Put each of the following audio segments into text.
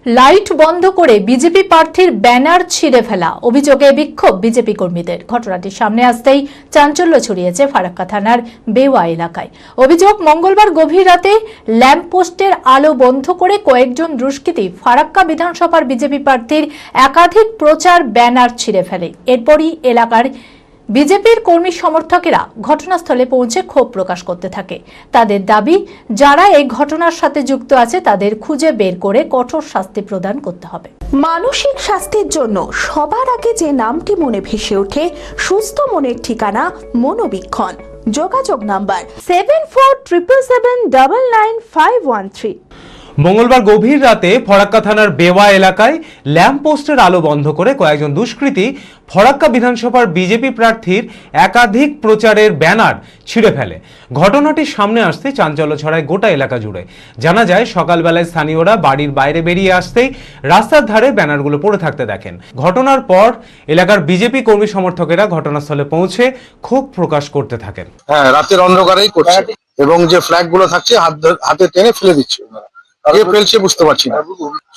Light বন্ধ করে BJP প্রার্থীর ব্যানার ছিঁড়ে ফেলা অভিযোগে বিক্ষোভ বিজেপি কর্মীদের। ঘটনাটি সামনে আসতেই চাঞ্চল্য ছড়িয়েছে ফারাক্কা থানার বেওয়া এলাকায়। অভিযোগ, মঙ্গলবার গভীর রাতে ল্যাম্পপোস্টের আলো বন্ধ করে কয়েকজন দুষ্কৃতী ফারাক্কা বিধানসভার বিজেপি প্রার্থীর একাধিক প্রচার ব্যানার ছিঁড়ে ফেলে। এরপরই এলাকার বিজেপির কর্মী সমর্থকেরা ঘটনাস্থলে পৌঁছে ক্ষোভ প্রকাশ করতে থাকে। তাদের দাবি, যারা এই ঘটনার সাথে যুক্ত আছে তাদের খুঁজে বের করে কঠোর শাস্তি প্রদান করতে হবে। মানসিক স্বাস্থ্যের জন্য সবার আগে যে নামটি মনে ভেসে ওঠে, সুস্থ মনের ঠিকানা মনোবীক্ষণ। যোগাযোগ নাম্বার 7477799513। মঙ্গলবার গভীর রাতে ফরাক্কা থানার বেওয়া এলাকায় ল্যাম্প পোস্টের আলো বন্ধ করে কয়েকজন দুষ্কৃতী ফরাক্কা বিধানসভার বিজেপি প্রার্থীর একাধিক প্রচারের ব্যানার ছিঁড়ে ফেলে। ঘটনাটি সামনে আসতে চাঞ্চল্য ছড়ায় গোটা এলাকা জুড়ে। জানা যায়, সকালবেলায় স্থানীয়রা বাড়ির বাইরে বেরিয়ে আসতেই রাস্তার ধারে ব্যানারগুলো পড়ে থাকতে দেখেন। ঘটনার পর এলাকার বিজেপি কর্মী সমর্থকেরা ঘটনাস্থলে পৌঁছে ক্ষোভ প্রকাশ করতে থাকেন। রাতের অন্ধকারেই করছে এবং যে ফ্ল্যাগ গুলো থাকছে হাতে টেনে ফেলে দিচ্ছে। কে ফেলছে বুঝতে পারছি না।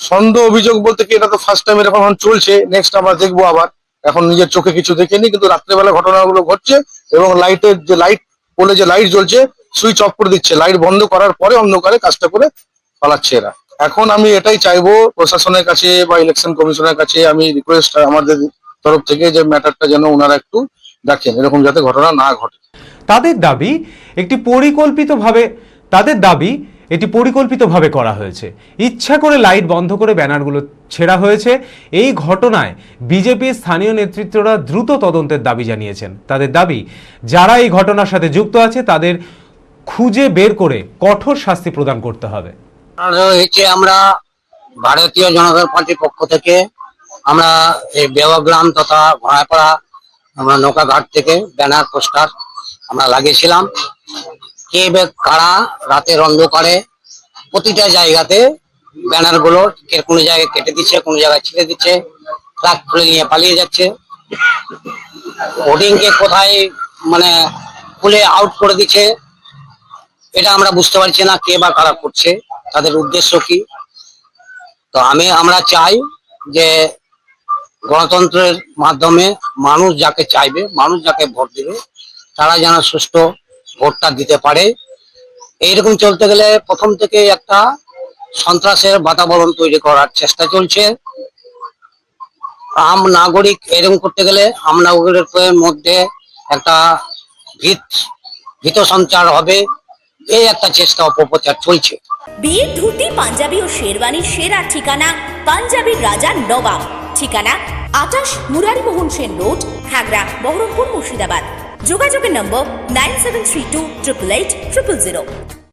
সন্দেহ অভিযোগ বলতে কি, এটা তো ফার্স্ট টাইম এরকম চলছে, নেক্সট আবার দেখবো। আবার এখন নিজের চোখে কিছু দেখিনি, কিন্তু রাত্রেবেলা ঘটনাগুলো ঘটছে এবং লাইটের যে লাইট পোলে যে লাইট জ্বলছে সুইচ অফ করে দিচ্ছে। লাইট বন্ধ করার পরে অন্ধকারে কাজটা করে পালাচ্ছে এরা। এখন আমি এটাই চাইবো প্রশাসনের কাছে বা ইলেকশন কমিশনের কাছে, আমি রিকোয়েস্ট আমাদের তরফ থেকে যে ম্যাটারটা যেন ওনারা একটু দেখেন, এরকম যাতে ঘটনা না ঘটে। তাদের দাবি এটি পরিকল্পিতভাবে করা হয়েছে। ইচ্ছা করে লাইট বন্ধ করে ব্যানারগুলো ছেঁড়া হয়েছে। এই ঘটনায় বিজেপির স্থানীয় নেতৃত্বরা দ্রুত তদন্তের দাবি জানিয়েছেন। তাদের দাবি, যারা এই ঘটনার সাথে যুক্ত আছে তাদের খুঁজে বের করে কঠোর শাস্তি প্রদান করতে হবে। আমরা ভারতীয় জনতা পার্টির পক্ষ থেকে আমরা এই বেওয়া গ্রাম তথা ঘোড়াপাড়া আমরা নৌকাঘাট থেকে ব্যানার পোস্টার আমরা লাগিয়েছিলাম। কে কারা রাতের অন্ধকারে প্রতিটা জায়গাতে ব্যানার গুলো কোনো জায়গায় কেটে দিচ্ছে, কোনো জায়গায় ছিঁড়ে দিচ্ছে, ট্রাক খুলে নিয়ে পালিয়ে যাচ্ছে। হোর্ডিং কে কোথায় খুলে আউট করে দিচ্ছে, এটা আমরা বুঝতে পারছি না কে বা কারা করছে, তাদের উদ্দেশ্য কি। তো আমরা চাই যে গণতন্ত্রের মাধ্যমে মানুষ যাকে চাইবে, মানুষ যাকে ভোট দেবে, তারা যেন সুষ্ঠু ভোটটা দিতে পারে। এইরকম চলতে গেলে প্রথম থেকে একটা সন্ত্রাসের বাতাবরণ তৈরি করার চেষ্টা চলছে। আম নাগরিক এরকম করতে গেলে আম নাগরিকের মধ্যে একটা ভীত সঞ্চার হবে, এই একটা চেষ্টা অপপ্রচার চলছে। বিয়ের ধুতি, পাঞ্জাবি ও শেরওয়ানির সেরা ঠিকানা পাঞ্জাবির রাজা নবাব। ঠিকানা 28 মুরারিমোহন সেন রোড, হাগড়া, বহরমপুর, মুর্শিদাবাদ। যোগাযোগের নম্বর 9732880000।